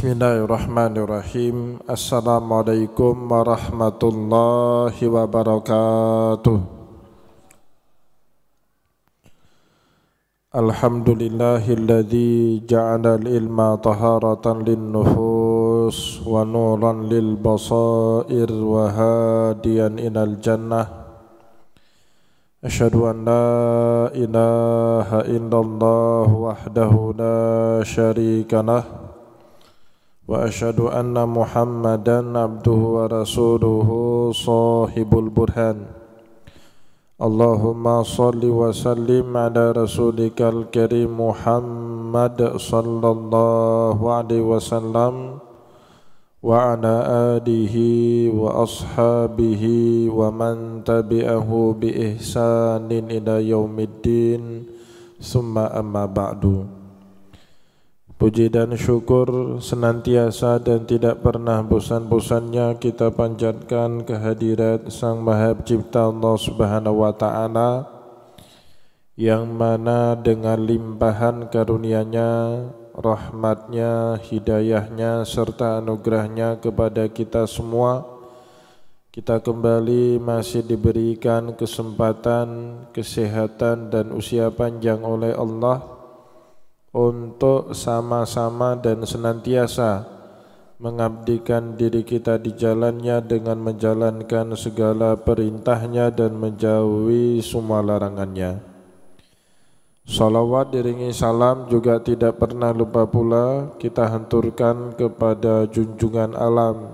Bismillahirrahmanirrahim. Assalamualaikum warahmatullahi wabarakatuh. Alhamdulillahilladzi ja'ala al-ilma taharatan lin-nufus wa nuran lil-basair wa hadiyan ilal jannah. Asyhadu an la ilaha illallah wahdahu la syarika lah. Wa asyhadu anna Muhammadan abduhu wa rasuluhu sahibul burhan. Allahumma salli wa sallim ala rasulikal karim Muhammad sallallahu alaihi wasallam wa ala alihi wa ashabihi wa man tabi'ahu bi ihsanin ila yaumiddin summa amma ba'du. Puji dan syukur senantiasa dan tidak pernah bosan-bosannya kita panjatkan kehadirat Sang Maha Pencipta Allah Subhanahu wa Ta'ala, yang mana dengan limpahan karunia-Nya, rahmat-Nya, hidayah-Nya serta anugerah-Nya kepada kita semua, kita kembali masih diberikan kesempatan, kesehatan dan usia panjang oleh Allah untuk sama-sama dan senantiasa mengabdikan diri kita di jalannya dengan menjalankan segala perintahnya dan menjauhi semua larangannya. Salawat diringi salam juga tidak pernah lupa pula kita hanturkan kepada junjungan alam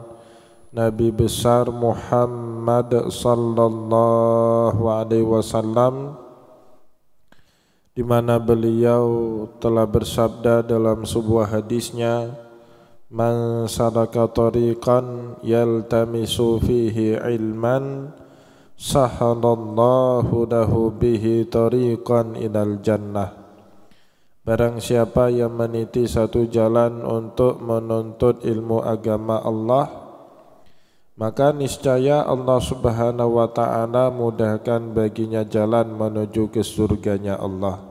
Nabi besar Muhammad sallallahu alaihi wasallam, di mana beliau telah bersabda dalam sebuah hadisnya, man salaka tariqan yaltamisu fihi ilman sahalallahu lahu bihi tariqan ilal jannah. Barang siapa yang meniti satu jalan untuk menuntut ilmu agama Allah, maka niscaya Allah Subhanahu wa Ta'ala mudahkan baginya jalan menuju ke surganya Allah.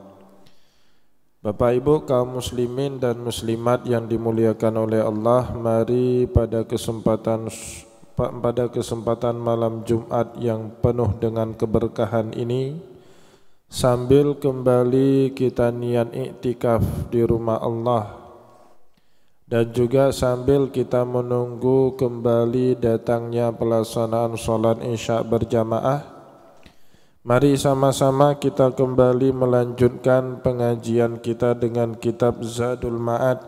Bapak Ibu kaum muslimin dan muslimat yang dimuliakan oleh Allah, mari pada kesempatan malam Jumat yang penuh dengan keberkahan ini, sambil kembali kita niat iktikaf di rumah Allah, dan juga sambil kita menunggu kembali datangnya pelaksanaan sholat isya berjamaah, mari sama-sama kita kembali melanjutkan pengajian kita dengan kitab Zadul Ma'ad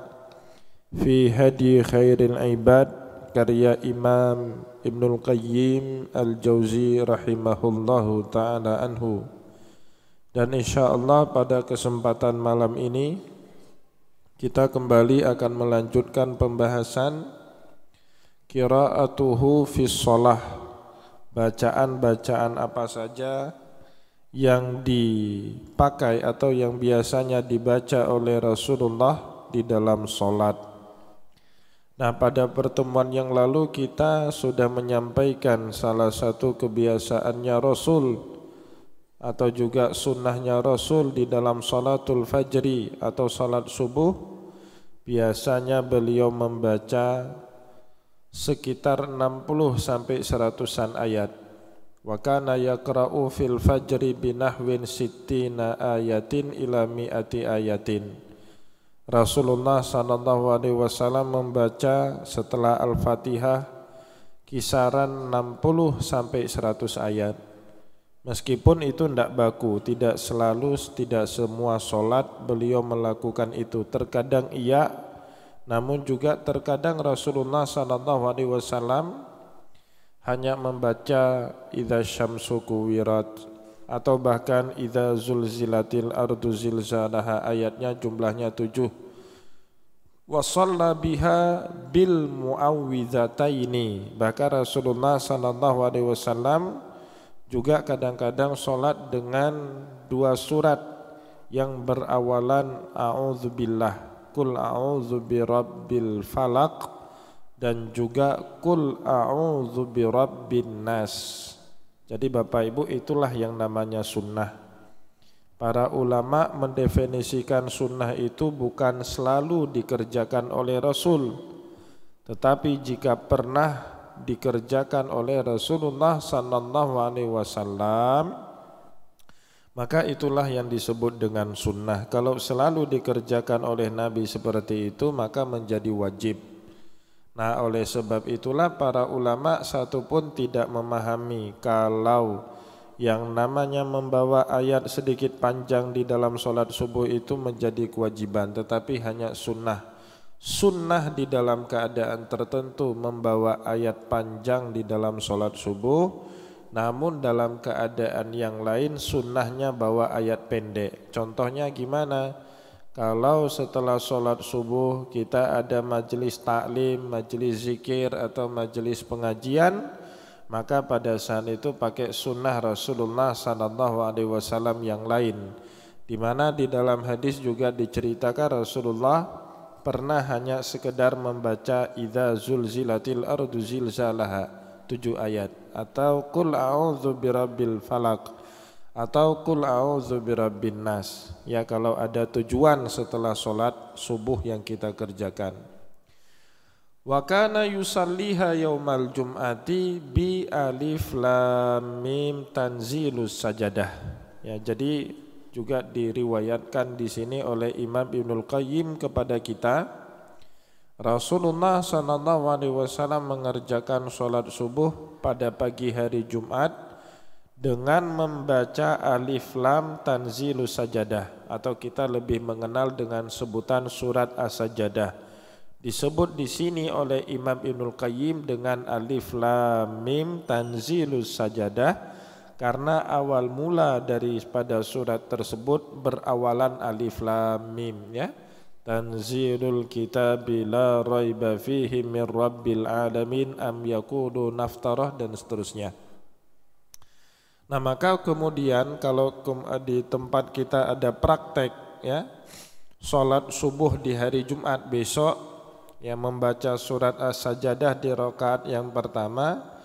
fi Hadi Khairil Ibad karya Imam Ibnul Qayyim Al-Jauzi rahimahullahu ta'ala anhu. Dan insyaallah pada kesempatan malam ini kita kembali akan melanjutkan pembahasan qiraatuhu fi shalah, bacaan-bacaan apa saja yang dipakai atau yang biasanya dibaca oleh Rasulullah di dalam sholat. Nah, pada pertemuan yang lalu kita sudah menyampaikan salah satu kebiasaannya Rasul atau juga sunnahnya Rasul di dalam sholatul fajri atau sholat subuh. Biasanya beliau membaca sekitar 60 sampai 100-an ayat. Wa kana yaqra'u fil fajri binahwin sittina ayatin ila mi'ati ayatin. Rasulullah sallallahu alaihi wasallam membaca setelah Al-Fatihah kisaran 60 sampai 100 ayat. Meskipun itu tidak baku, tidak selalu, tidak semua sholat beliau melakukan itu. Terkadang iya, namun juga terkadang Rasulullah sallallahu alaihi wasallam hanya membaca idza syamsu kuwirat atau bahkan idza zulzilatil ardu zilzalaha, ayatnya jumlahnya 7. Wa shalla biha bil muawwidhataini. Bahkan Rasulullah sallallahu alaihi wasallam juga kadang-kadang sholat dengan 2 surat yang berawalan a'udzubillah, kul a'udzu birabbil falaq, dan juga kul a'udzu birabbin nas. Jadi Bapak Ibu, itulah yang namanya sunnah. Para ulama mendefinisikan sunnah itu bukan selalu dikerjakan oleh Rasul, Tetapi jika pernah dikerjakan oleh Rasulullah sallallahu alaihi wasallam, maka itulah yang disebut dengan sunnah. Kalau selalu dikerjakan oleh Nabi seperti itu, maka menjadi wajib. Nah, oleh sebab itulah para ulama satupun tidak memahami kalau yang namanya membawa ayat sedikit panjang di dalam sholat subuh itu menjadi kewajiban, tetapi hanya sunnah. Sunnah di dalam keadaan tertentu membawa ayat panjang di dalam sholat subuh, namun dalam keadaan yang lain sunnahnya bawa ayat pendek. Contohnya gimana? Kalau setelah sholat subuh kita ada majelis taklim, majelis zikir atau majelis pengajian, maka pada saat itu pakai sunnah Rasulullah SAW yang lain, di mana di dalam hadis juga diceritakan Rasulullah pernah hanya sekedar membaca idza zulzilatil ardu zilzalaha 7 ayat, atau qul a'udzu birabbil falaq, atau qul a'udzu birabbin nas, ya kalau ada tujuan setelah sholat subuh yang kita kerjakan. Wa kana yusalliha yaumal jum'ati bi alif lam mim tanzilus sajadah. Ya, jadi juga diriwayatkan di sini oleh Imam Ibnul Qayyim kepada kita, Rasulullah SAW mengerjakan sholat subuh pada pagi hari Jumat dengan membaca alif lam tanzilus sajadah, atau kita lebih mengenal dengan sebutan surat as-sajadah. Disebut di sini oleh Imam Ibnul Qayyim dengan alif lam mim tanzilus sajadah karena awal mula daripada surat tersebut berawalan alif lam mim, ya. Tanzilul kitabi la raiba fihi min rabbil alamin am yaqulu naftarah, dan seterusnya. Nah, maka kemudian kalau di tempat kita ada praktek, ya, sholat subuh di hari Jumat besok, ya, membaca surat as-sajadah di rakaat yang pertama,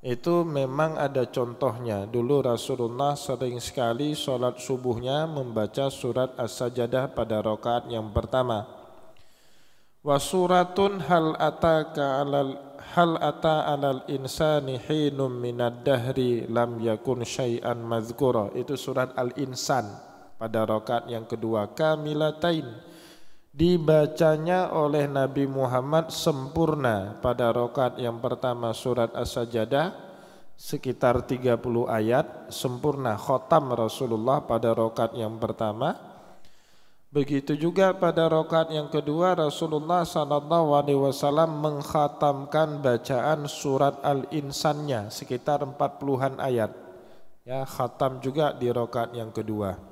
itu memang ada contohnya. Dulu Rasulullah sering sekali sholat subuhnya membaca surat as-sajadah pada rakaat yang pertama. Wa suratun hal ata alal insani hinum minad dahri lam yakun syai'an mazkura. Itu surat al-insan pada rakaat yang kedua, kamilatain, dibacanya oleh Nabi Muhammad sempurna pada rakaat yang pertama surat as-sajadah sekitar 30 ayat sempurna khatam Rasulullah pada rakaat yang pertama. Begitu juga pada rakaat yang kedua Rasulullah SAW mengkhatamkan bacaan surat al-insannya sekitar 40-an ayat, ya, khatam juga di rakaat yang kedua.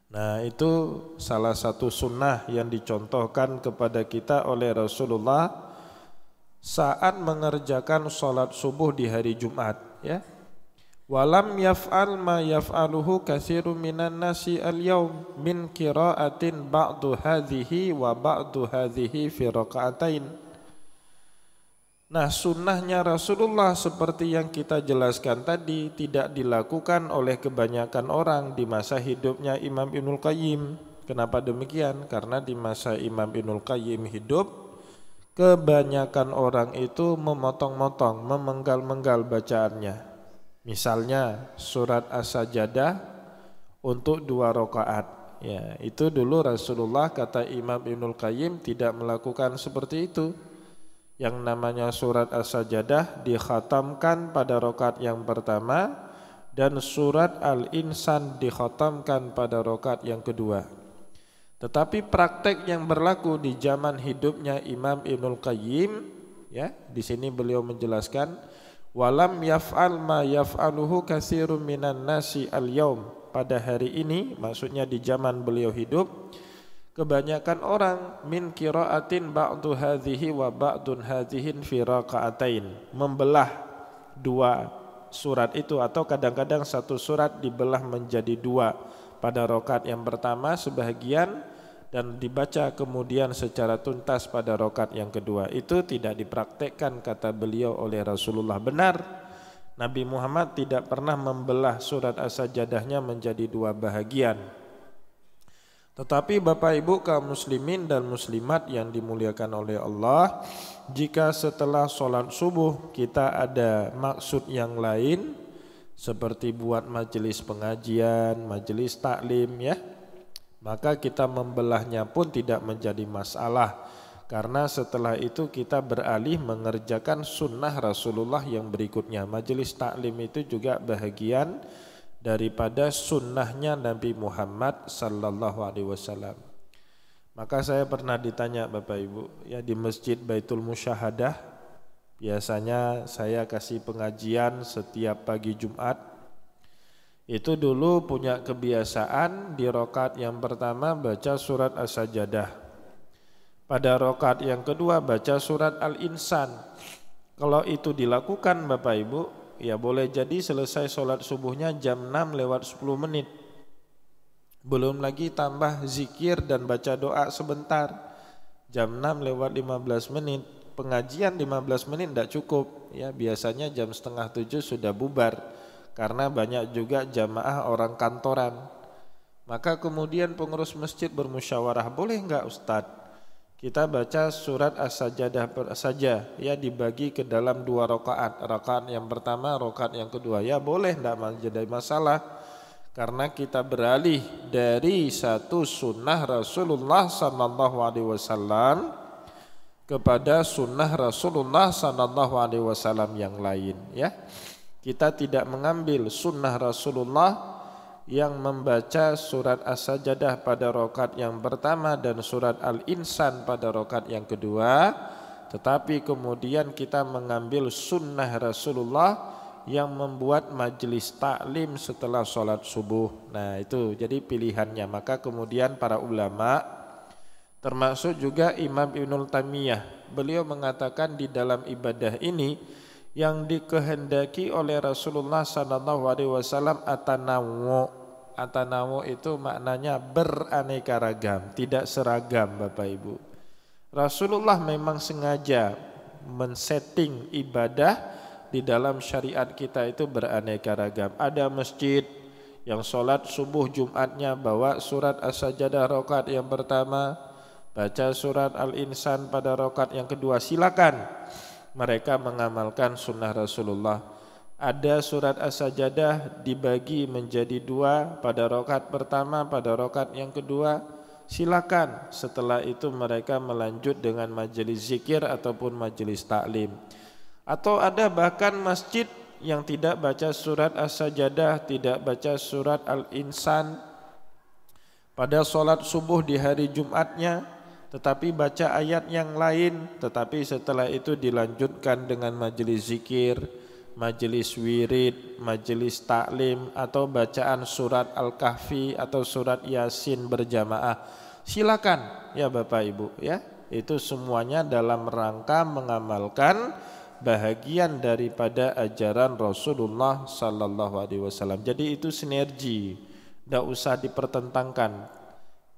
Nah, itu salah satu sunnah yang dicontohkan kepada kita oleh Rasulullah saat mengerjakan sholat subuh di hari Jumat, ya. Walam yaf'al ma yaf'aluhu katsirun minan nasi al-yaum min qira'atin ba'du hadhihi wa ba'du hadhihi fi raka'atain. Nah, sunnahnya Rasulullah seperti yang kita jelaskan tadi tidak dilakukan oleh kebanyakan orang di masa hidupnya Imam Ibnul Qayyim. Kenapa demikian? Karena di masa Imam Ibnul Qayyim hidup, kebanyakan orang itu memotong-motong, memenggal-menggal bacaannya. Misalnya surat as-sajadah untuk 2 rakaat. Ya, itu dulu Rasulullah, kata Imam Ibnul Qayyim, tidak melakukan seperti itu. Yang namanya surat as-sajadah dikhatamkan pada rakaat yang pertama dan surat al-insan dikhatamkan pada rakaat yang kedua. Tetapi praktek yang berlaku di zaman hidupnya Imam Ibnul Qayyim, ya, di sini beliau menjelaskan walam yaf'al ma yaf'aluhu katsirun minan nasi al-yaum, pada hari ini maksudnya di zaman beliau hidup, kebanyakan orang min qira'atin ba'du hadhihi wa ba'dun hadhihin fi raka'atain, membelah 2 surat itu, atau kadang-kadang 1 surat dibelah menjadi 2 pada rakaat yang pertama sebahagian dan dibaca kemudian secara tuntas pada rakaat yang kedua. Itu tidak dipraktekkan, kata beliau, oleh Rasulullah. Benar, Nabi Muhammad tidak pernah membelah surat as-sajadahnya menjadi 2 bahagian. Tetapi Bapak Ibu kaum muslimin dan muslimat yang dimuliakan oleh Allah, jika setelah sholat subuh kita ada maksud yang lain seperti buat majelis pengajian, majelis taklim ya, maka kita membelahnya pun tidak menjadi masalah, karena setelah itu kita beralih mengerjakan sunnah Rasulullah yang berikutnya. Majelis taklim itu juga bahagian daripada sunnahnya Nabi Muhammad sallallahu alaihi wasallam. Maka saya pernah ditanya Bapak Ibu, ya di Masjid Baitul Musyahadah, biasanya saya kasih pengajian setiap pagi Jumat. Itu dulu punya kebiasaan di rakaat yang pertama baca surat As-Sajdah. Pada rakaat yang kedua baca surat Al-Insan. Kalau itu dilakukan Bapak Ibu, ya boleh jadi selesai sholat subuhnya jam 6 lewat 10 menit. Belum lagi tambah zikir dan baca doa sebentar. Jam 6 lewat 15 menit. Pengajian 15 menit tidak cukup. Ya, biasanya jam setengah 7 sudah bubar. Karena banyak juga jamaah orang kantoran. Maka kemudian pengurus masjid bermusyawarah, boleh enggak Ustadz? Kita baca surat As-Sajdah saja, ya dibagi ke dalam 2 rakaat. Rakaat yang pertama, rakaat yang kedua. Ya boleh, tidak menjadi masalah. Karena kita beralih dari satu sunnah Rasulullah SAW kepada sunnah Rasulullah SAW yang lain. Ya, kita tidak mengambil sunnah Rasulullah yang membaca surat As-Sajdah pada rakaat yang pertama dan surat Al-Insan pada rakaat yang kedua, tetapi kemudian kita mengambil sunnah Rasulullah yang membuat majelis taklim setelah sholat subuh. Nah itu jadi pilihannya. Maka kemudian para ulama, termasuk juga Imam Ibnul Taimiyah, beliau mengatakan di dalam ibadah ini yang dikehendaki oleh Rasulullah SAW atanawu. Atanawu itu maknanya beraneka ragam, tidak seragam Bapak Ibu. Rasulullah memang sengaja men-setting ibadah di dalam syariat kita itu beraneka ragam. Ada masjid yang sholat subuh Jumatnya bawa surat As-Sajdah rakaat yang pertama, baca surat Al-Insan pada rakaat yang kedua, silakan. Mereka mengamalkan sunnah Rasulullah. Ada surat As-Sajdah dibagi menjadi 2 pada rakaat pertama, pada rakaat yang kedua, silakan. Setelah itu mereka melanjut dengan majelis zikir ataupun majelis taklim. Atau ada bahkan masjid yang tidak baca surat As-Sajdah, tidak baca surat Al-Insan pada sholat subuh di hari Jumatnya, tetapi baca ayat yang lain, tetapi setelah itu dilanjutkan dengan majelis zikir, majelis wirid, majelis taklim, atau bacaan surat Al-Kahfi atau surat Yasin berjamaah. Silakan ya Bapak Ibu ya. Itu semuanya dalam rangka mengamalkan bahagian daripada ajaran Rasulullah sallallahu alaihi wasallam. Jadi itu sinergi, tidak usah dipertentangkan.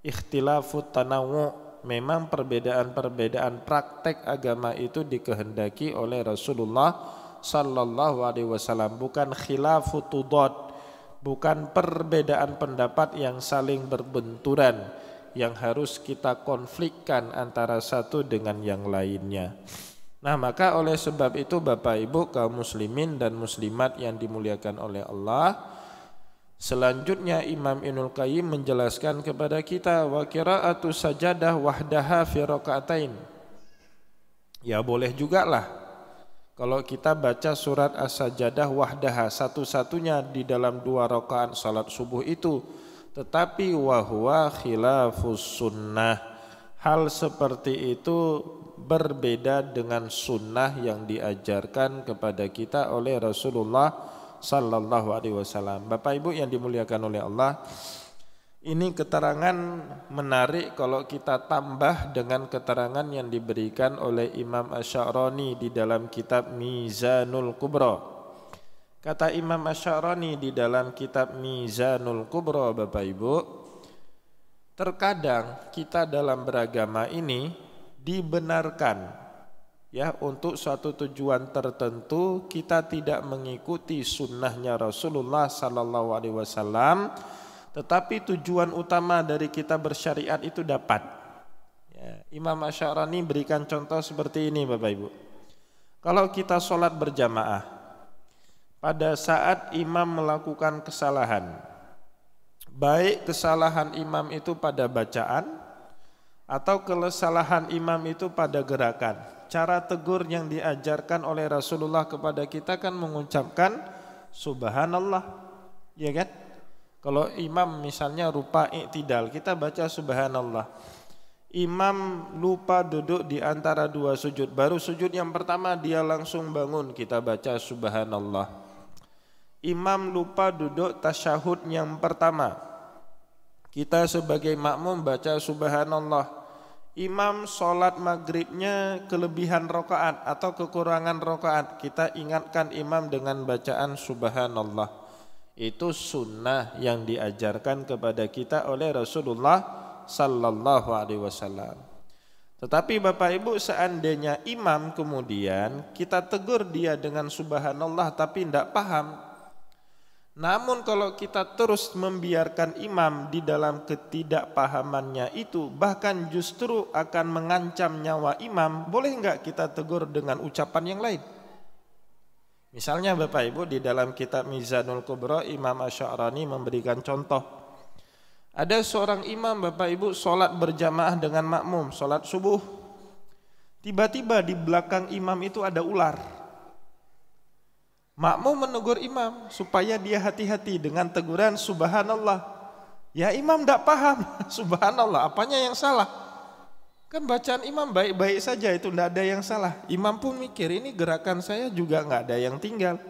Ikhtilafut tanawu, memang perbedaan-perbedaan praktek agama itu dikehendaki oleh Rasulullah sallallahu alaihi wasallam, bukan khilafut tudad, bukan perbedaan pendapat yang saling berbenturan yang harus kita konflikkan antara satu dengan yang lainnya. Nah, maka oleh sebab itu Bapak Ibu kaum muslimin dan muslimat yang dimuliakan oleh Allah, selanjutnya Imam Ibnul Qayyim menjelaskan kepada kita wa qira'atu sajadah wahdaha fi raka'atain. Ya boleh juga lah kalau kita baca surat As-Sajdah wahdaha satu-satunya di dalam 2 rakaat salat subuh itu, tetapi wahwa khilafus sunnah. Hal seperti itu berbeda dengan sunnah yang diajarkan kepada kita oleh Rasulullah sallallahu alaihi wasallam. Bapak Ibu yang dimuliakan oleh Allah, ini keterangan menarik kalau kita tambah dengan keterangan yang diberikan oleh Imam Asy-Sya'rani di dalam kitab Mizanul Kubra. Kata Imam Asy-Sya'rani di dalam kitab Mizanul Kubra, Bapak Ibu, terkadang kita dalam beragama ini dibenarkan ya untuk suatu tujuan tertentu kita tidak mengikuti sunnahnya Rasulullah sallallahu alaihi wasallam, tetapi tujuan utama dari kita bersyariat itu dapat. Ya, Imam Asy'arani berikan contoh seperti ini Bapak Ibu. Kalau kita sholat berjamaah, pada saat imam melakukan kesalahan, baik kesalahan imam itu pada bacaan atau kesalahan imam itu pada gerakan, cara tegur yang diajarkan oleh Rasulullah kepada kita kan mengucapkan subhanallah, ya kan? Kalau imam misalnya rupa i'tidal, kita baca subhanallah. Imam lupa duduk di antara dua sujud, baru sujud yang pertama dia langsung bangun, kita baca subhanallah. Imam lupa duduk tasyahud yang pertama, kita sebagai makmum baca subhanallah. Imam sholat maghribnya kelebihan rakaat atau kekurangan rakaat, kita ingatkan imam dengan bacaan subhanallah. Itu sunnah yang diajarkan kepada kita oleh Rasulullah sallallahu alaihi wasallam. Tetapi Bapak Ibu, seandainya imam kemudian kita tegur dia dengan subhanallah tapi tidak paham, namun kalau kita terus membiarkan imam di dalam ketidakpahamannya itu, bahkan justru akan mengancam nyawa imam, boleh enggak kita tegur dengan ucapan yang lain? Misalnya Bapak Ibu, di dalam kitab Mizanul Kubra Imam Asy'arani memberikan contoh. Ada seorang imam Bapak Ibu sholat berjamaah dengan makmum, sholat subuh. Tiba-tiba di belakang imam itu ada ular. Makmum menegur imam supaya dia hati-hati dengan teguran subhanallah. Ya imam tidak paham subhanallah, apanya yang salah? Kan bacaan imam baik-baik saja, itu tidak ada yang salah. Imam pun mikir, ini gerakan saya juga nggak ada yang tinggal.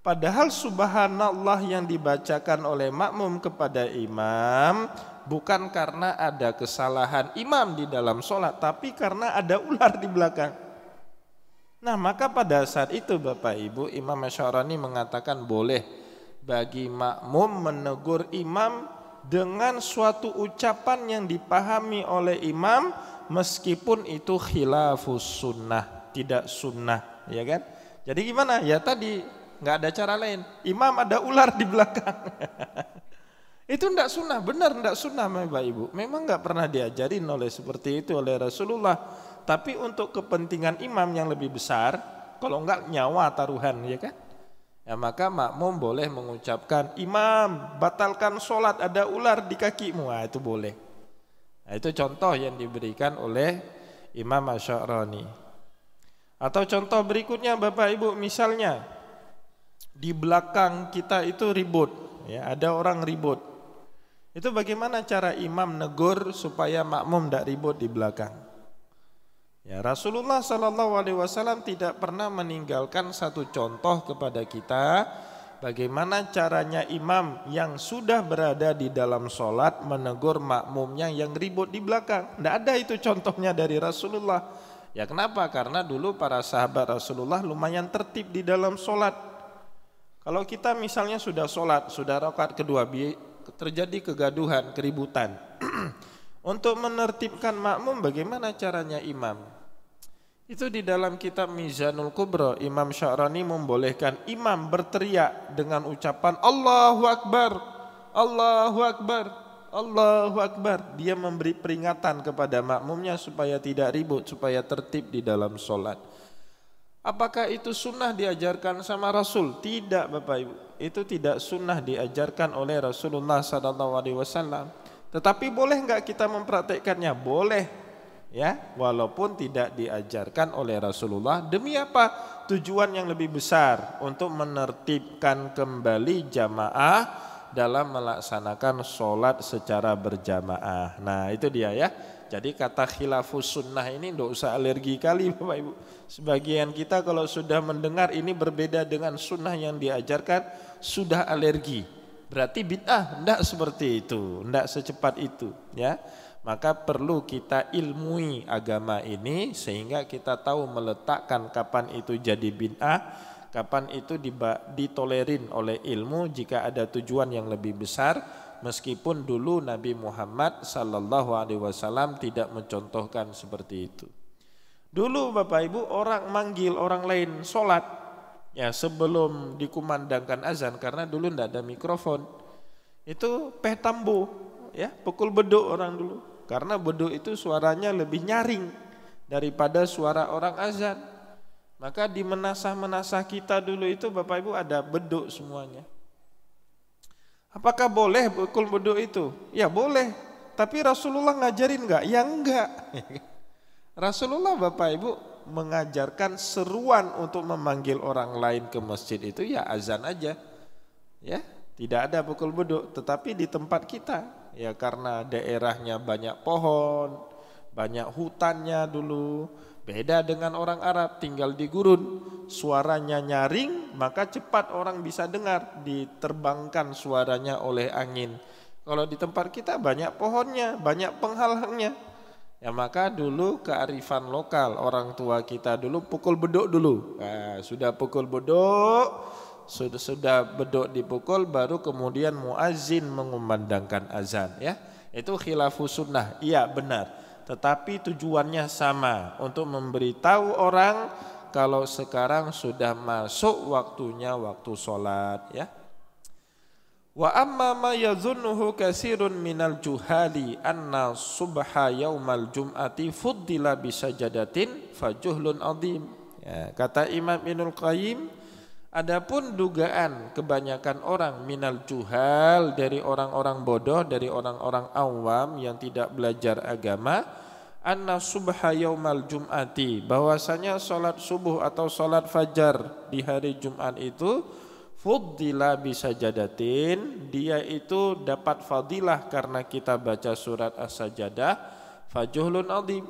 Padahal subhanallah yang dibacakan oleh makmum kepada imam bukan karena ada kesalahan imam di dalam sholat, tapi karena ada ular di belakang. Nah maka pada saat itu Bapak Ibu, Imam Asy'arani mengatakan boleh bagi makmum menegur imam dengan suatu ucapan yang dipahami oleh imam, meskipun itu khilafus sunnah, tidak sunnah, ya kan? Jadi gimana? Ya tadi nggak ada cara lain. Imam ada ular di belakang. Itu tidak sunnah, benar tidak sunnah Bapak Ibu. Memang nggak pernah diajarin oleh seperti itu oleh Rasulullah. Tapi untuk kepentingan imam yang lebih besar, kalau enggak nyawa taruhan, ya kan? Ya maka makmum boleh mengucapkan, imam batalkan sholat, ada ular di kakimu. Nah, itu boleh. Nah, itu contoh yang diberikan oleh Imam Asy'arani. Atau contoh berikutnya Bapak Ibu, misalnya di belakang kita itu ribut, ya ada orang ribut. Itu bagaimana cara imam negur supaya makmum tidak ribut di belakang? Ya Rasulullah sallallahu alaihi wasallam tidak pernah meninggalkan satu contoh kepada kita bagaimana caranya imam yang sudah berada di dalam sholat menegur makmumnya yang ribut di belakang. Tidak ada itu contohnya dari Rasulullah. Ya kenapa? Karena dulu para sahabat Rasulullah lumayan tertib di dalam sholat. Kalau kita misalnya sudah sholat, sudah rakaat kedua, terjadi kegaduhan, keributan. Untuk menertibkan makmum bagaimana caranya imam? Itu di dalam kitab Mizanul Kubra, Imam Sya'rani membolehkan imam berteriak dengan ucapan Allahu Akbar, Allahu Akbar, Allahu Akbar. Dia memberi peringatan kepada makmumnya supaya tidak ribut, supaya tertib di dalam sholat. Apakah itu sunnah diajarkan sama Rasul? Tidak Bapak Ibu, itu tidak sunnah diajarkan oleh Rasulullah SAW. Tetapi boleh enggak kita mempraktekkannya? Boleh. Ya, walaupun tidak diajarkan oleh Rasulullah. Demi apa? Tujuan yang lebih besar untuk menertibkan kembali jamaah dalam melaksanakan sholat secara berjamaah. Nah itu dia ya. Jadi kata khilafus sunnah ini tidak usah alergi kali Bapak Ibu. Sebagian kita kalau sudah mendengar ini berbeda dengan sunnah yang diajarkan sudah alergi. Berarti bid'ah, tidak seperti itu, tidak secepat itu ya. Maka perlu kita ilmui agama ini sehingga kita tahu meletakkan kapan itu jadi bid'ah, kapan itu ditolerin oleh ilmu jika ada tujuan yang lebih besar, meskipun dulu Nabi Muhammad sallallahu alaihi wasallam tidak mencontohkan seperti itu. Dulu Bapak Ibu orang manggil orang lain sholat ya sebelum dikumandangkan azan, karena dulu tidak ada mikrofon. itu petambo, ya, pukul beduk orang dulu. Karena beduk itu suaranya lebih nyaring daripada suara orang azan. Maka di menasah-menasah kita dulu itu Bapak Ibu ada beduk semuanya. Apakah boleh pukul beduk itu? Ya boleh. Tapi Rasulullah ngajarin enggak? Ya enggak. Rasulullah Bapak Ibu mengajarkan seruan untuk memanggil orang lain ke masjid itu ya azan aja. Ya, tidak ada pukul beduk. Tetapi di tempat kita, ya karena daerahnya banyak pohon, banyak hutannya dulu, beda dengan orang Arab tinggal di gurun, suaranya nyaring, maka cepat orang bisa dengar, diterbangkan suaranya oleh angin. Kalau di tempat kita banyak pohonnya, banyak penghalangnya. Ya maka dulu kearifan lokal orang tua kita dulu pukul beduk dulu. Nah, sudah pukul beduk, sudah beduk dipukul baru kemudian muazin mengumandangkan azan, ya. Itu khilafus sunnah. Iya benar. Tetapi tujuannya sama, untuk memberitahu orang kalau sekarang sudah masuk waktunya waktu sholat, ya. Wa amma ma yadhunnuhu katsirun minal juhali anna subha yaumal jum'ati fuddila bisajadatin fajuhlun adhim. Ya, kata Imam Ibnul Qayyim, adapun dugaan kebanyakan orang minal juhal, dari orang-orang bodoh, dari orang-orang awam yang tidak belajar agama, anna subha yaumal jum'ati, bahwasanya salat subuh atau salat fajar di hari Jumat itu fuddila bisajadatin, dia itu dapat fadilah karena kita baca surat As-Sajadah, fajuhlun adhim.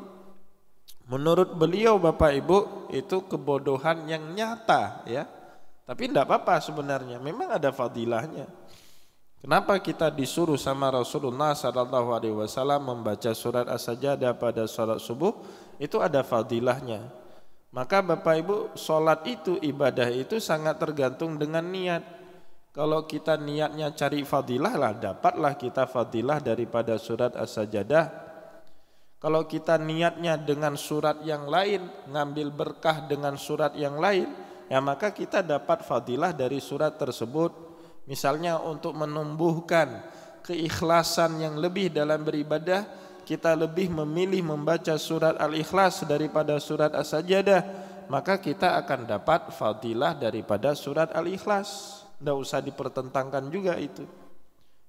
Menurut beliau Bapak Ibu itu kebodohan yang nyata, ya. Tapi tidak apa-apa sebenarnya, memang ada fadilahnya. Kenapa kita disuruh sama Rasulullah SAW membaca surat As-Sajadah pada salat subuh? Itu ada fadilahnya. Maka Bapak Ibu, sholat itu, ibadah itu sangat tergantung dengan niat. Kalau kita niatnya cari fadilah lah, dapatlah kita fadilah daripada surat As-Sajadah. Kalau kita niatnya dengan surat yang lain, ngambil berkah dengan surat yang lain, ya maka kita dapat fadilah dari surat tersebut. Misalnya untuk menumbuhkan keikhlasan yang lebih dalam beribadah, kita lebih memilih membaca surat Al-Ikhlas daripada surat As-Sajadah, maka kita akan dapat fadilah daripada surat Al-Ikhlas. Tidak usah dipertentangkan juga itu.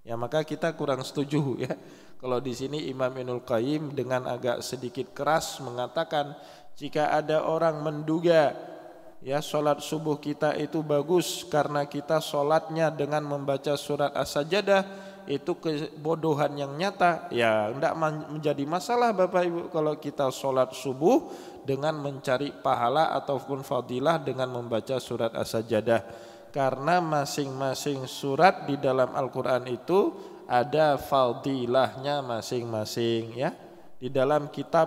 Ya maka kita kurang setuju, ya. Kalau di sini Imam Ibnul Qayyim dengan agak sedikit keras mengatakan, jika ada orang menduga ya sholat subuh kita itu bagus karena kita sholatnya dengan membaca surat As-Sajadah, itu kebodohan yang nyata, ya tidak menjadi masalah Bapak Ibu kalau kita sholat subuh dengan mencari pahala ataupun fadilah dengan membaca surat As-Sajadah, karena masing-masing surat di dalam Al-Quran itu ada fadilahnya masing-masing, ya. Di dalam kitab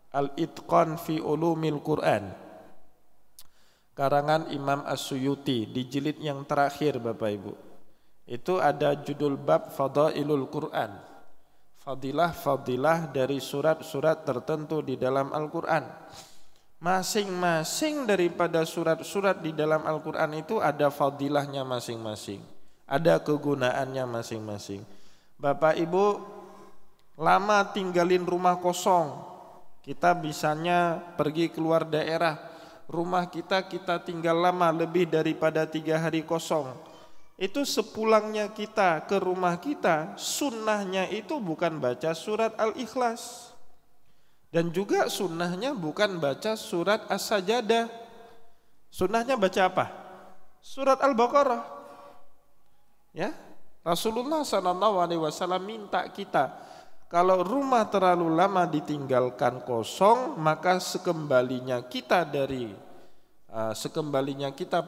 Al-Itqan fi Ulumil Quran karangan Imam As-Suyuti di jilid yang terakhir Bapak Ibu, itu ada judul bab Fadailul Quran, fadilah-fadilah dari surat-surat tertentu di dalam Al-Quran. Masing-masing daripada surat-surat di dalam Al-Quran itu ada fadilahnya masing-masing, ada kegunaannya masing-masing. Bapak Ibu lama tinggalin rumah kosong, kita bisanya pergi keluar daerah, rumah kita tinggal lama lebih daripada 3 hari kosong. Itu sepulangnya kita ke rumah kita, sunnahnya itu bukan baca surat Al-Ikhlas. Dan juga sunnahnya bukan baca surat As-Sajadah. Sunnahnya baca apa? Surat Al-Baqarah. Ya, Rasulullah SAW minta kita, kalau rumah terlalu lama ditinggalkan kosong, maka sekembalinya kita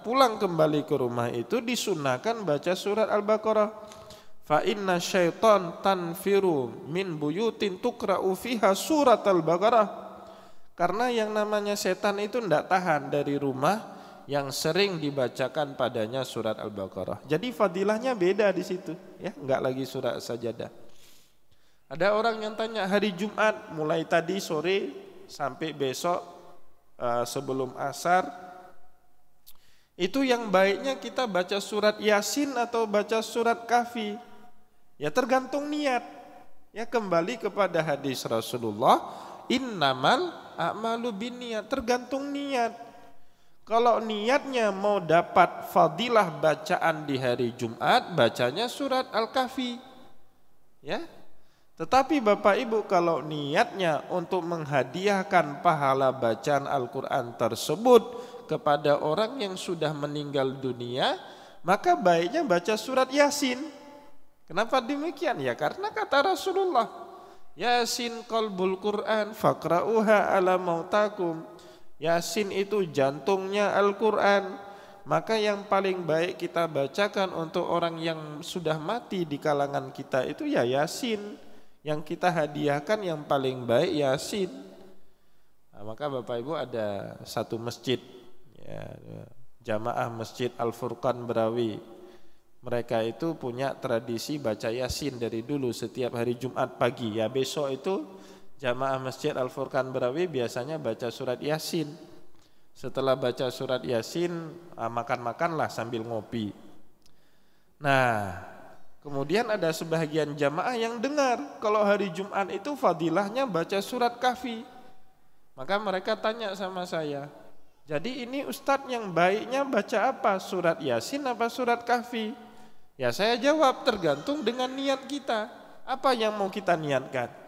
pulang kembali ke rumah itu disunahkan baca surat Al-Baqarah. Fa inna syaitan tanfiru min buyutin tukra'u fiha surat Al-Baqarah. Karena yang namanya setan itu tidak tahan dari rumah yang sering dibacakan padanya surat Al-Baqarah. Jadi fadilahnya beda di situ, ya, enggak lagi surat Sajadah. Ada orang yang tanya, hari Jumat mulai tadi sore sampai besok sebelum asar, itu yang baiknya kita baca surat Yasin atau baca surat Kahfi? Ya tergantung niat. Ya kembali kepada hadis Rasulullah, innamal a'malu binniyat, tergantung niat. Kalau niatnya mau dapat fadilah bacaan di hari Jumat, bacanya surat Al-Kahfi. Ya. Tetapi Bapak Ibu kalau niatnya untuk menghadiahkan pahala bacaan Al-Quran tersebut kepada orang yang sudah meninggal dunia, maka baiknya baca surat Yasin. Kenapa demikian? Ya karena kata Rasulullah, Yasin qalbul Quran faqra'uha ala mautakum. Yasin itu jantungnya Al-Quran. Maka yang paling baik kita bacakan untuk orang yang sudah mati di kalangan kita itu ya Yasin. Yang kita hadiahkan yang paling baik Yasin. Nah, maka Bapak Ibu ada satu masjid, ya, jamaah Masjid Al-Furqan Berawi. Mereka itu punya tradisi baca Yasin dari dulu setiap hari Jumat pagi. Ya besok itu jamaah Masjid Al-Furqan Berawi biasanya baca surat Yasin. Setelah baca surat Yasin, makan-makanlah sambil ngopi. Nah, kemudian ada sebagian jamaah yang dengar kalau hari Jumat itu fadilahnya baca surat Kahfi. Maka mereka tanya sama saya, jadi ini Ustadz yang baiknya baca apa? Surat Yasin apa surat Kahfi? Ya saya jawab tergantung dengan niat kita. Apa yang mau kita niatkan?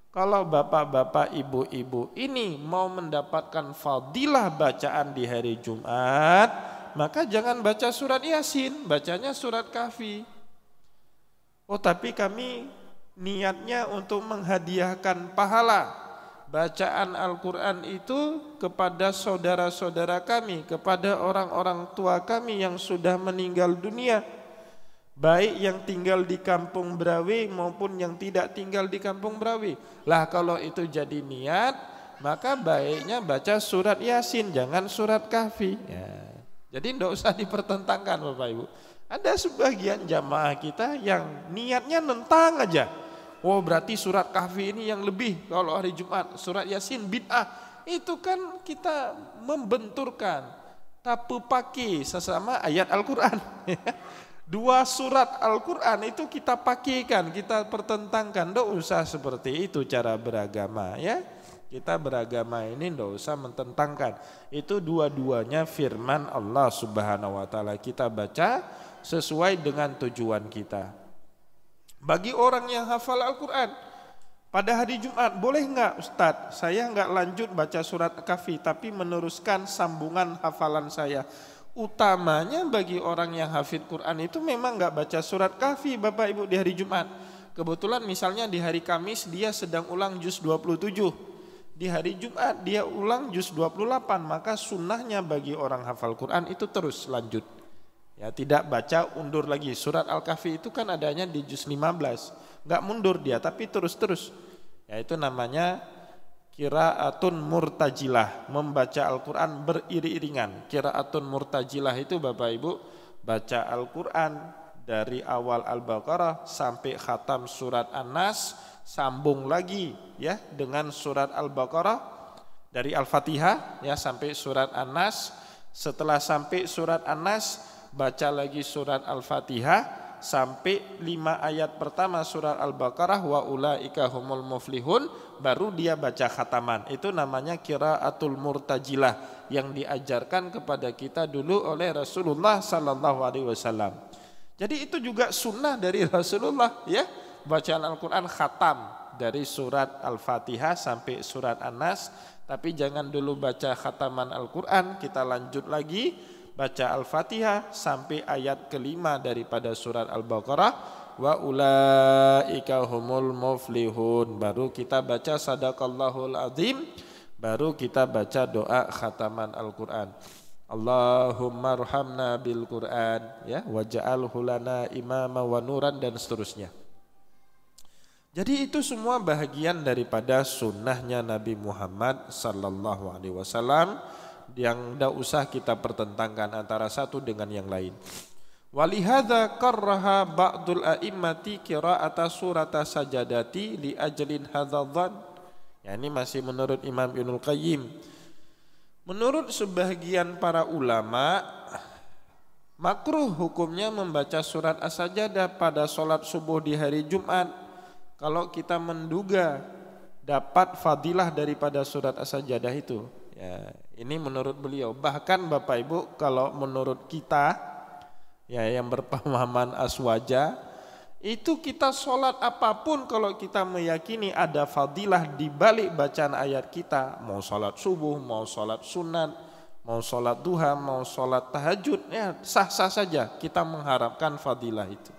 Kalau bapak-bapak, ibu-ibu ini mau mendapatkan fadilah bacaan di hari Jumat, maka jangan baca surat Yasin, bacanya surat Kahfi. Oh tapi kami niatnya untuk menghadiahkan pahala bacaan Al-Quran itu kepada saudara-saudara kami, kepada orang-orang tua kami yang sudah meninggal dunia, baik yang tinggal di Kampung Berawi maupun yang tidak tinggal di Kampung Berawi. Lah kalau itu jadi niat, maka baiknya baca surat Yasin, jangan surat Kahfi. Ya. Jadi tidak usah dipertentangkan Bapak Ibu. Ada sebagian jamaah kita yang niatnya nentang aja. Oh berarti surat Kahfi ini yang lebih kalau hari Jumat, surat Yasin bid'ah. Itu kan kita membenturkan tapu paki sesama ayat Al-Quran. Dua surat Al-Quran itu kita pakaikan, kita pertentangkan. Tidak usah seperti itu cara beragama ya. Kita beragama ini tidak usah mententangkan. Itu dua-duanya firman Allah Subhanahu wa ta'ala. Kita baca sesuai dengan tujuan kita. Bagi orang yang hafal Al-Quran pada hari Jumat, boleh enggak Ustadz? Saya enggak lanjut baca surat Kahfi tapi meneruskan sambungan hafalan saya. Utamanya bagi orang yang hafid Quran itu memang enggak baca surat Kahfi Bapak Ibu di hari Jumat. Kebetulan misalnya di hari Kamis dia sedang ulang juz 27. Di hari Jumat dia ulang juz 28, maka sunnahnya bagi orang hafal Quran itu terus lanjut. Ya, tidak baca undur lagi. Surat Al-Kahfi itu kan adanya di juz 15. Enggak mundur dia tapi terus-terus. Ya itu namanya qiraatun murtajilah, membaca Al-Quran beriri-iringan. Qiraatun murtajilah itu Bapak Ibu baca Al-Quran dari awal Al-Baqarah sampai khatam surat An-Nas, sambung lagi ya dengan surat Al-Baqarah dari Al-Fatihah ya sampai surat An-Nas. Setelah sampai surat An-Nas baca lagi surat Al-Fatihah sampai 5 ayat pertama surat Al-Baqarah wa ulaika humul muflihun, baru dia baca khataman. Itu namanya qiraatul murtajilah yang diajarkan kepada kita dulu oleh Rasulullah sallallahu alaihi wasallam. Jadi itu juga sunnah dari Rasulullah ya, bacaan Al-Qur'an khatam dari surat Al-Fatihah sampai surat An-Nas, tapi jangan dulu baca khataman Al-Qur'an, kita lanjut lagi baca Al-Fatihah sampai ayat kelima daripada surat Al-Baqarah wa ulaika humul muflihun, baru kita baca sadaqallahul azim, baru kita baca doa khataman Al-Quran. Allahumma arhamna bil Quran ya waj'alhu lana imama wa nuran dan seterusnya. Jadi itu semua bahagian daripada sunnahnya Nabi Muhammad sallallahu alaihi wasallam yang tidak usah kita pertentangkan antara satu dengan yang lain. Walihada karraha ba'dul a'immati qira'ata surata sajadati li ajlin hadzal. Ya ini masih menurut Imam Ibnul Qayyim. Menurut sebagian para ulama, Makruh hukumnya membaca surat As-Sajdah pada sholat subuh di hari Jumat kalau kita menduga dapat fadilah daripada surat As-Sajdah itu. Ya, ini menurut beliau. Bahkan Bapak Ibu, kalau menurut kita ya yang berpemahaman aswaja, itu kita sholat apapun kalau kita meyakini ada fadilah di balik bacaan ayat kita, mau sholat subuh, mau sholat sunat, mau sholat duha, mau sholat tahajud, ya sah-sah saja kita mengharapkan fadilah itu.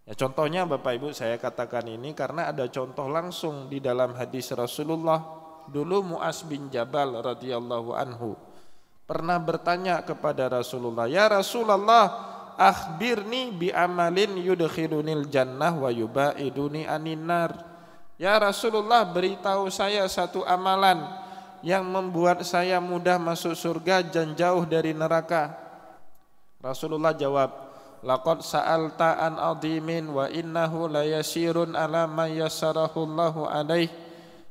Ya, contohnya Bapak Ibu saya katakan ini karena ada contoh langsung di dalam hadis Rasulullah. Dulu Mu'az bin Jabal radhiyallahu anhu pernah bertanya kepada Rasulullah, "Ya Rasulullah, akhbirni bi amalin yudkhilunil jannah wa yubaiduni anin nar." Ya Rasulullah, beritahu saya satu amalan yang membuat saya mudah masuk surga dan jauh dari neraka. Rasulullah jawab, "Laqad sa'alta an adhimin wa innahu layasirun ala ma yassarahu Allahu alaihi."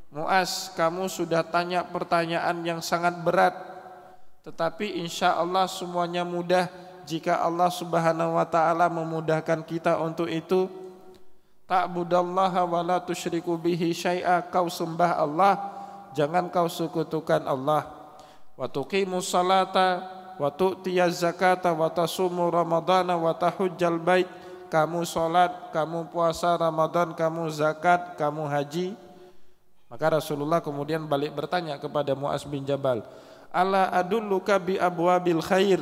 Mu'az, kamu sudah tanya pertanyaan yang sangat berat, tetapi insya Allah semuanya mudah jika Allah Subhanahu wa ta'ala memudahkan kita untuk itu. Ta'budallaha wa la tusyriku bihi syai'a, kau sembah Allah, jangan kau sekutukan Allah. Wa tuqimus salata wa tu'tiyaz zakata wa tasumu ramadana wa tahujjal bait, kamu salat, kamu puasa Ramadan, kamu zakat, kamu haji. Maka Rasulullah kemudian balik bertanya kepada Mu'az bin Jabal, "Ala adulluka bi abwabil khair?"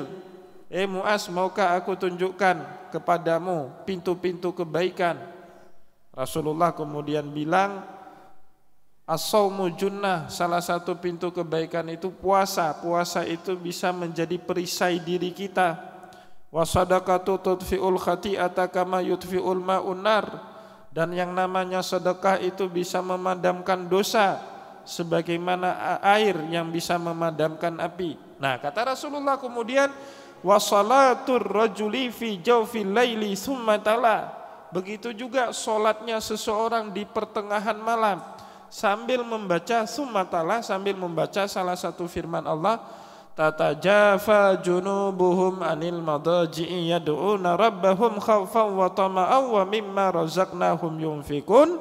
Mu'az, maukah aku tunjukkan kepadamu pintu-pintu kebaikan? Rasulullah kemudian bilang, "As-saumu junnah," salah satu pintu kebaikan itu puasa. Puasa itu bisa menjadi perisai diri kita. "Wa shadaqatu tudfi'ul khati'ata kama yudfi'ul ma'un nar." Dan yang namanya sedekah itu bisa memadamkan dosa sebagaimana air yang bisa memadamkan api. Nah, kata Rasulullah kemudian, "Wa salatur rajuli fi jawfil laili tsumma tala." Begitu juga salatnya seseorang di pertengahan malam sambil membaca tsumma tala, sambil membaca salah satu firman Allah, "Tatajafa junubuhum anil madaji'i yad'una rabbahum khaufan wa tama'an wa mimma razaqnahum yunfikun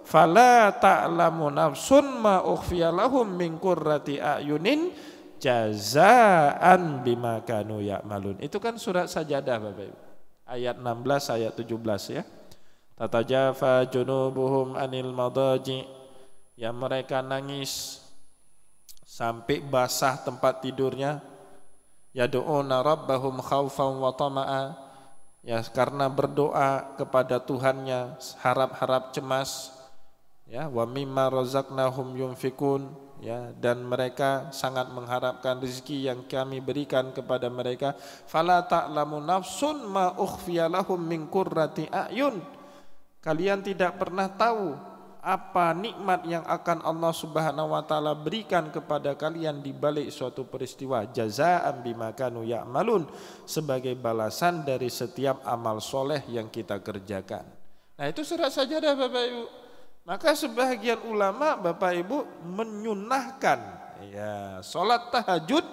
fala ta'lamu nafsun ma ukhfiya lahum min qurrati a'yunin jazaan bima kanu ya'malun." Itu kan surat Sajadah Bapak Ibu. Ayat 16 ayat 17 ya. Tatajafa junubuhum anil madaji', yang mereka nangis sampai basah tempat tidurnya, yad'una rabbahum khaufan wa tama'a, ya karena berdoa kepada Tuhannya harap-harap cemas, ya wa mimma razaqnahum yunfikun, ya dan mereka sangat mengharapkan rezeki yang kami berikan kepada mereka. Fala ta'lamu nafsun ma ukhfiya lahum min qurrati a'yun, kalian tidak pernah tahu apa nikmat yang akan Allah Subhanahu wa taala berikan kepada kalian di balik suatu peristiwa, jazaa'an bima kanu ya'malun, sebagai balasan dari setiap amal soleh yang kita kerjakan. Nah, itu surat Sajadah Bapak Ibu. Maka sebagian ulama Bapak Ibu menyunahkan ya salat tahajud,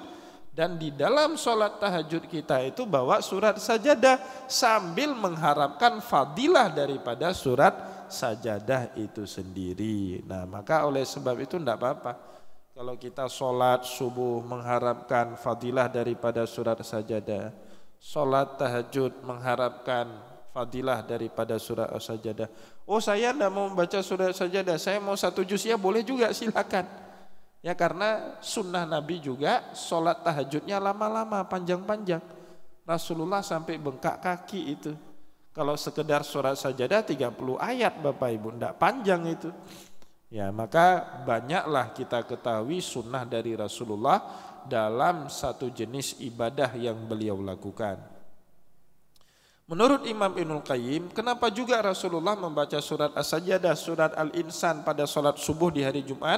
dan di dalam salat tahajud kita itu bawa surat Sajadah sambil mengharapkan fadilah daripada surat Sajadah itu sendiri. Nah, maka oleh sebab itu tidak apa-apa kalau kita sholat subuh mengharapkan fadilah daripada surat Sajadah, sholat tahajud mengharapkan fadilah daripada surat Sajadah. Oh, saya tidak mau membaca surat Sajadah, saya mau satu juz, ya boleh juga, silakan. Ya, karena sunnah Nabi juga sholat tahajudnya lama-lama, panjang-panjang. Rasulullah sampai bengkak kaki itu. Kalau sekedar surat Sajadah 30 ayat Bapak Ibu, tidak panjang itu. Ya, maka banyaklah kita ketahui sunnah dari Rasulullah dalam satu jenis ibadah yang beliau lakukan. Menurut Imam Ibnul Qayyim, kenapa juga Rasulullah membaca surat As-Sajdah, surat Al-Insan pada salat subuh di hari Jumat?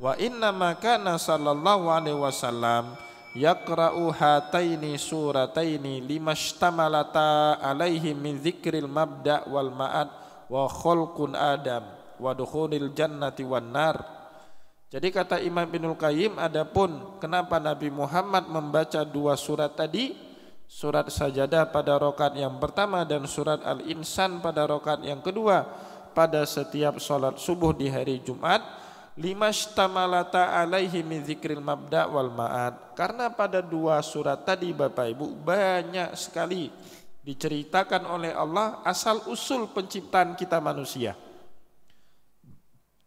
Wa inna ma kana sallallahu alaihi wasallam yaqra'u hataini surataini limastamalata alaihi min dzikril mabda' wal ma'ad wa khalqun adam wa dukhulil jannati wan nar. Jadi kata Imam Ibnul Qayyim, adapun kenapa Nabi Muhammad membaca dua surat tadi, surat Sajadah pada rakaat yang pertama dan surat Al-Insan pada rakaat yang kedua pada setiap salat subuh di hari Jumat, limashtamalata alaihi min dzikril mabda wal ma'ad. Karena pada dua surat tadi Bapak Ibu banyak sekali diceritakan oleh Allah asal usul penciptaan kita manusia.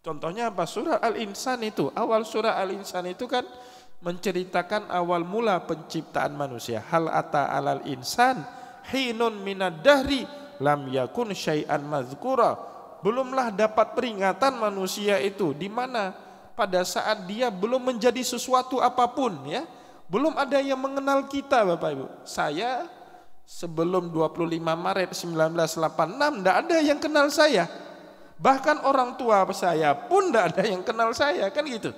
Contohnya apa? Surah Al-Insan itu, awal surah Al-Insan itu kan menceritakan awal mula penciptaan manusia. Hal ata alal insan hinun minad dahri lam yakun syai'an mazkura. Belumlah dapat peringatan manusia itu di mana pada saat dia belum menjadi sesuatu apapun, ya. Belum ada yang mengenal kita Bapak Ibu. Saya sebelum 25 Maret 1986 enggak ada yang kenal saya. Bahkan orang tua saya pun tidak ada yang kenal saya, kan gitu.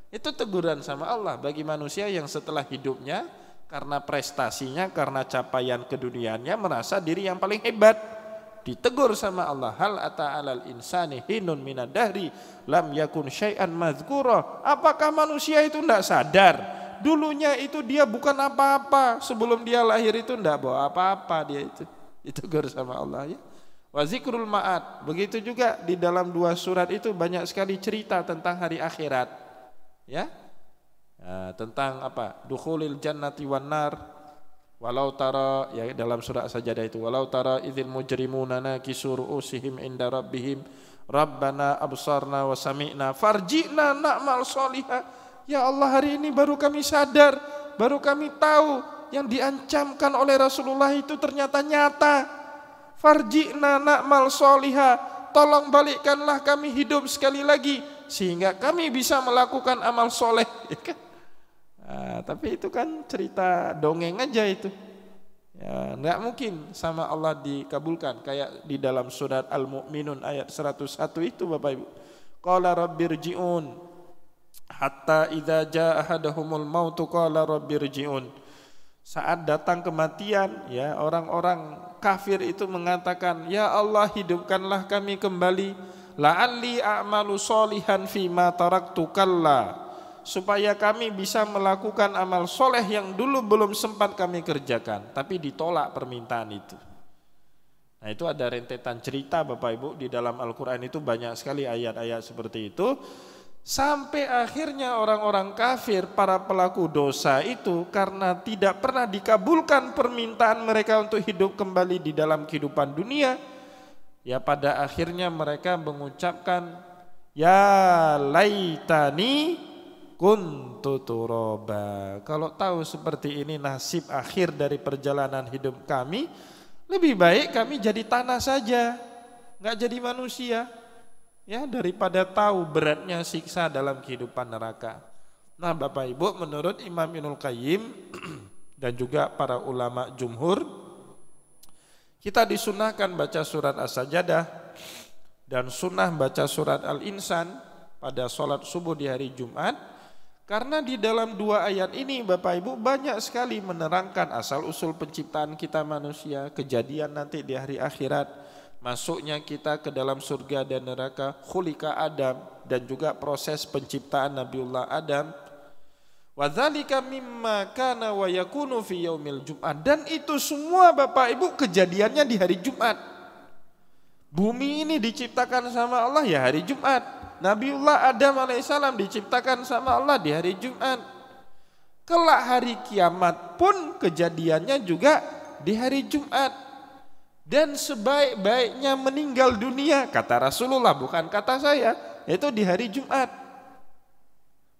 Itu teguran sama Allah bagi manusia yang setelah hidupnya karena prestasinya, karena capaian keduniaannya merasa diri yang paling hebat. Ditegur sama Allah, hal ata alal insani hinun minad dahri lam yakun syai'an mazkura. Apakah manusia itu tidak sadar? Dulunya itu dia bukan apa-apa, sebelum dia lahir itu tidak bawa apa-apa dia itu. Ditegur sama Allah, ya. Wa zikrul ma'ad. Begitu juga di dalam dua surat itu banyak sekali cerita tentang hari akhirat, ya. Nah, tentang apa? Dukhulil jannati wan nar. Walau tara, ya, dalam surah Sajadah itu, walau tara idzil mujrimuna nakisu ru'usihim inda rabbihim rabbana absarna wa sami'na farji'na na'mal sholihah. Ya Allah, hari ini baru kami sadar, baru kami tahu yang diancamkan oleh Rasulullah itu ternyata nyata. Farji'na na'mal sholihah, tolong balikkanlah kami hidup sekali lagi sehingga kami bisa melakukan amal soleh. Nah, tapi itu kan cerita dongeng aja itu, ya, enggak mungkin sama Allah dikabulkan. Kayak di dalam surat Al-Mu'minun ayat 101 itu Bapak Ibu, qala rabbirji'un hatta idza jaa ahaduhumul mautu qala rabbirji'un. Saat datang kematian, ya, orang-orang kafir itu mengatakan, ya Allah, hidupkanlah kami kembali, la'alli a'malu sholihan fima taraktu kalla, supaya kami bisa melakukan amal soleh yang dulu belum sempat kami kerjakan. Tapi ditolak permintaan itu. Nah, itu ada rentetan cerita Bapak Ibu di dalam Al-Quran itu banyak sekali ayat-ayat seperti itu. Sampai akhirnya orang-orang kafir, para pelaku dosa itu, karena tidak pernah dikabulkan permintaan mereka untuk hidup kembali di dalam kehidupan dunia, ya pada akhirnya mereka mengucapkan, ya laitani kuntu turaba. Kalau tahu seperti ini nasib akhir dari perjalanan hidup kami, lebih baik kami jadi tanah saja, nggak jadi manusia. Ya, daripada tahu beratnya siksa dalam kehidupan neraka. Nah Bapak Ibu, menurut Imam Ibnul Qayyim dan juga para ulama jumhur, kita disunahkan baca surat As-Sajadah dan sunnah baca surat Al-Insan pada sholat subuh di hari Jumat, karena di dalam dua ayat ini Bapak Ibu banyak sekali menerangkan asal usul penciptaan kita manusia, kejadian nanti di hari akhirat, masuknya kita ke dalam surga dan neraka, khulika Adam, dan juga proses penciptaan Nabiullah Adam. Wa dzalika mimma kana wa yakunu fi yaumil Jum'ah. Dan itu semua Bapak Ibu kejadiannya di hari Jumat. Bumi ini diciptakan sama Allah ya hari Jumat. Nabiullah Adam alaihissalam diciptakan sama Allah di hari Jumat. Kelak hari kiamat pun kejadiannya juga di hari Jumat. Dan sebaik-baiknya meninggal dunia, kata Rasulullah, bukan kata saya, itu di hari Jumat.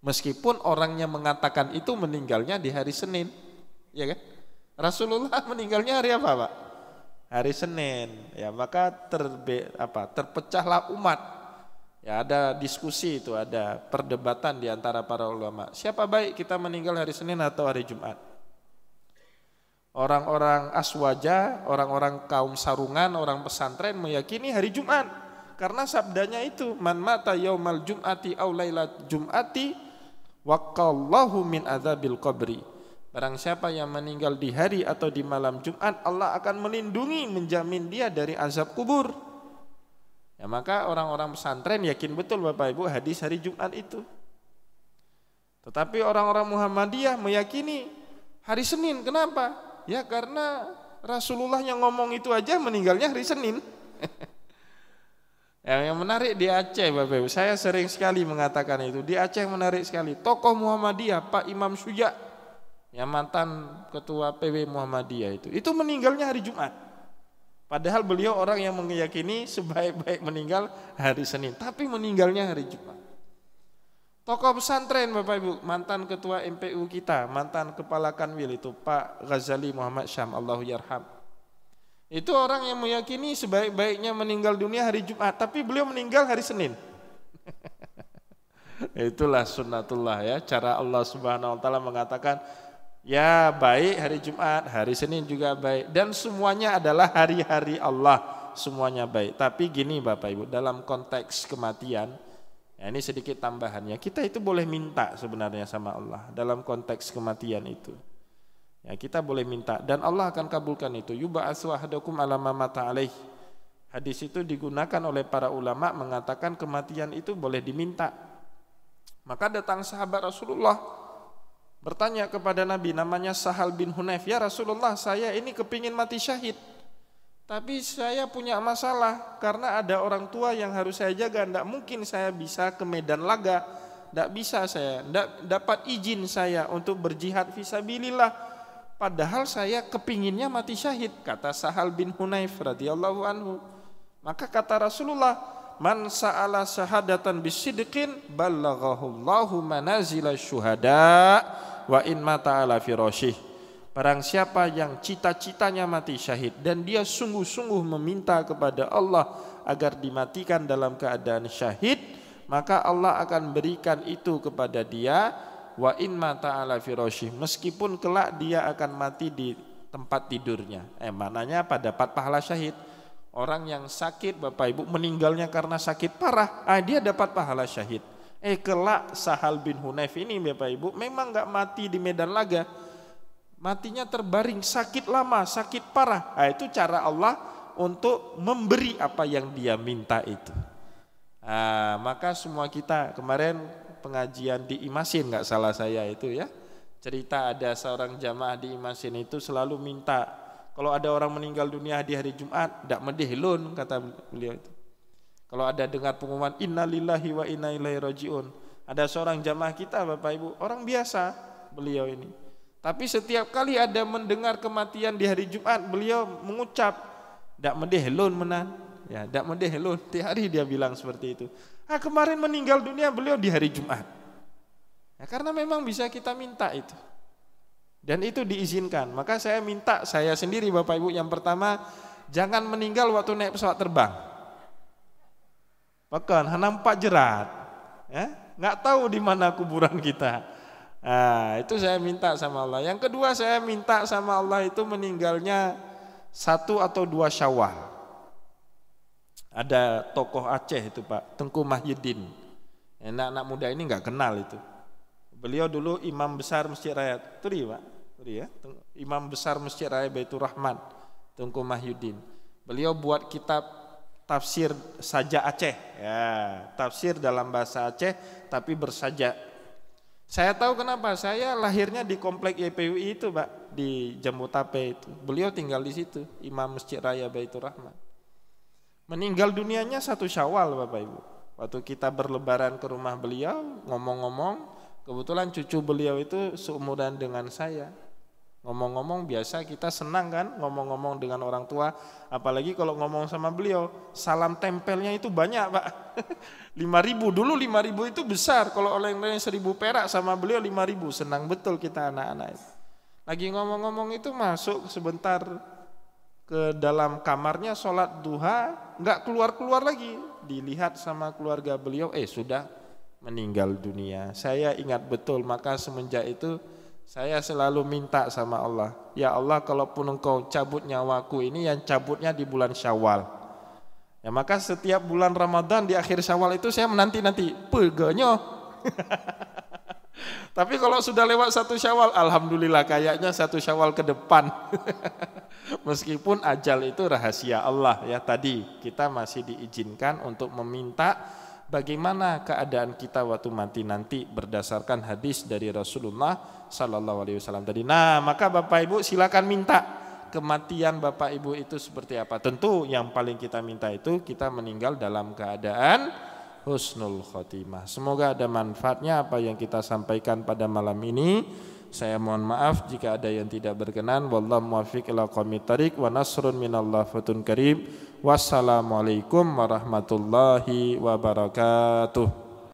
Meskipun orangnya mengatakan itu meninggalnya di hari Senin, ya kan? Rasulullah meninggalnya hari apa, Pak? Hari Senin. Ya, maka terpecahlah umat. Ya, ada diskusi itu, ada perdebatan di antara para ulama. Siapa baik kita meninggal hari Senin atau hari Jumat? Orang-orang aswaja, orang-orang kaum sarungan, orang pesantren meyakini hari Jumat. Karena sabdanya itu, man mata yaumal jum'ati aw lailat jum'ati waqallahu min adzabil qabri. Barang siapa yang meninggal di hari atau di malam Jumat, Allah akan melindungi, menjamin dia dari azab kubur. Ya, maka orang-orang pesantren yakin betul Bapak Ibu hadis hari Jumat itu. Tetapi orang-orang Muhammadiyah meyakini hari Senin. Kenapa? Ya karena Rasulullah yang ngomong itu aja meninggalnya hari Senin. Yang menarik di Aceh Bapak Ibu, saya sering sekali mengatakan itu. Di Aceh menarik sekali. Tokoh Muhammadiyah Pak Imam Suja, yang mantan ketua PW Muhammadiyah itu meninggalnya hari Jumat. Padahal beliau orang yang meyakini sebaik-baik meninggal hari Senin, tapi meninggalnya hari Jumat. Tokoh pesantren Bapak Ibu, mantan ketua MPU kita, mantan kepala Kanwil itu Pak Ghazali Muhammad Syam, Allahu yarham. Itu orang yang meyakini sebaik-baiknya meninggal dunia hari Jumat, tapi beliau meninggal hari Senin. Itulah sunnatullah ya, cara Allah Subhanahu wa taala mengatakan ya baik hari Jumat, hari Senin juga baik, dan semuanya adalah hari-hari Allah, semuanya baik. Tapi gini Bapak Ibu, dalam konteks kematian, ya ini sedikit tambahannya, kita itu boleh minta sebenarnya sama Allah dalam konteks kematian itu. Ya, kita boleh minta dan Allah akan kabulkan itu. Yub'atsu ahadukum ala ma mata alaih. Hadis itu digunakan oleh para ulama mengatakan kematian itu boleh diminta. Maka datang sahabat Rasulullah bertanya kepada Nabi, namanya Sahal bin Hunayf, ya Rasulullah, saya ini kepingin mati syahid, tapi saya punya masalah karena ada orang tua yang harus saya jaga. Tidak mungkin saya bisa ke medan laga, tidak bisa saya, tidak dapat izin saya untuk berjihad fisabilillah. Padahal saya kepinginnya mati syahid, kata Sahal bin Hunayf radhiyallahu anhu. Maka kata Rasulullah, man sa'ala syahadatan bisidqin ballaghahullahu manazila syuhada wa in mata ala firasyih. Barang siapa yang cita-citanya mati syahid dan dia sungguh-sungguh meminta kepada Allah agar dimatikan dalam keadaan syahid, maka Allah akan berikan itu kepada dia wa in mata ala firasyih, meskipun kelak dia akan mati di tempat tidurnya. Maknanya apa? Dapat pahala syahid. Orang yang sakit Bapak Ibu meninggalnya karena sakit parah, dia dapat pahala syahid. Kelak Sahal bin Hunayf ini Bapak Ibu memang enggak mati di medan laga, matinya terbaring, sakit lama, sakit parah. Itu cara Allah untuk memberi apa yang dia minta itu. Maka semua kita kemarin pengajian di Imasin, nggak salah saya itu ya, cerita ada seorang jamaah di Imasin itu selalu minta kalau ada orang meninggal dunia di hari Jumat, ndak medih lun, kata beliau itu. Kalau ada dengar pengumuman innalillahi wa inna ilaihi rajiun, ada seorang jamaah kita Bapak Ibu, orang biasa beliau ini, tapi setiap kali ada mendengar kematian di hari Jumat, beliau mengucap ndak medih lun menan. Ya, ndak medih lun, tiap hari dia bilang seperti itu. Kemarin meninggal dunia beliau di hari Jumat. Ya, karena memang bisa kita minta itu. Dan itu diizinkan. Maka saya minta saya sendiri Bapak Ibu, yang pertama jangan meninggal waktu naik pesawat terbang. Bahkan nampak jerat. Ya, enggak tahu di mana kuburan kita. Itu saya minta sama Allah. Yang kedua saya minta sama Allah itu meninggalnya 1 atau 2 Syawal. Ada tokoh Aceh itu Pak, Tengku Mahyuddin. Anak-anak muda ini enggak kenal itu. Beliau dulu imam besar Masjid Raya Turi Pak, Turi ya. Imam besar Masjid Raya Baitur Rahman, Tengku Mahyuddin. Beliau buat kitab tafsir Sajak Aceh. Ya, tafsir dalam bahasa Aceh tapi bersajak. Saya tahu kenapa, saya lahirnya di komplek YPWI itu Pak, di Jambu Tape itu. Beliau tinggal di situ, Imam Masjid Raya Baitur Rahman. Meninggal dunianya 1 Syawal Bapak Ibu. Waktu kita berlebaran ke rumah beliau, ngomong-ngomong, kebetulan cucu beliau itu seumuran dengan saya. Ngomong-ngomong biasa kita senang kan ngomong-ngomong dengan orang tua, apalagi kalau ngomong sama beliau, salam tempelnya itu banyak Pak. 5.000, dulu 5.000 itu besar, kalau oleh-oleh 1.000 perak sama beliau 5.000, senang betul kita anak-anak itu. Lagi ngomong-ngomong itu masuk sebentar ke dalam kamarnya sholat duha, enggak keluar-keluar lagi, dilihat sama keluarga beliau, sudah meninggal dunia. Saya ingat betul, maka semenjak itu saya selalu minta sama Allah, ya Allah kalaupun engkau cabut nyawaku ini, yang cabutnya di bulan Syawal. Ya maka setiap bulan Ramadan di akhir Syawal itu saya menanti-nanti, peganyo. Tapi kalau sudah lewat 1 Syawal, alhamdulillah kayaknya 1 Syawal ke depan. Meskipun ajal itu rahasia Allah ya, tadi kita masih diizinkan untuk meminta bagaimana keadaan kita waktu mati nanti berdasarkan hadis dari Rasulullah sallallahu alaihi wasallam tadi. Nah, maka Bapak Ibu silakan minta kematian Bapak Ibu itu seperti apa. Tentu yang paling kita minta itu kita meninggal dalam keadaan husnul khotimah. Semoga ada manfaatnya apa yang kita sampaikan pada malam ini. Saya mohon maaf jika ada yang tidak berkenan. Wallahu muwaffiq ila aqwamit thariq wa nasrun minallah fatun karim. Wassalamualaikum warahmatullahi wabarakatuh.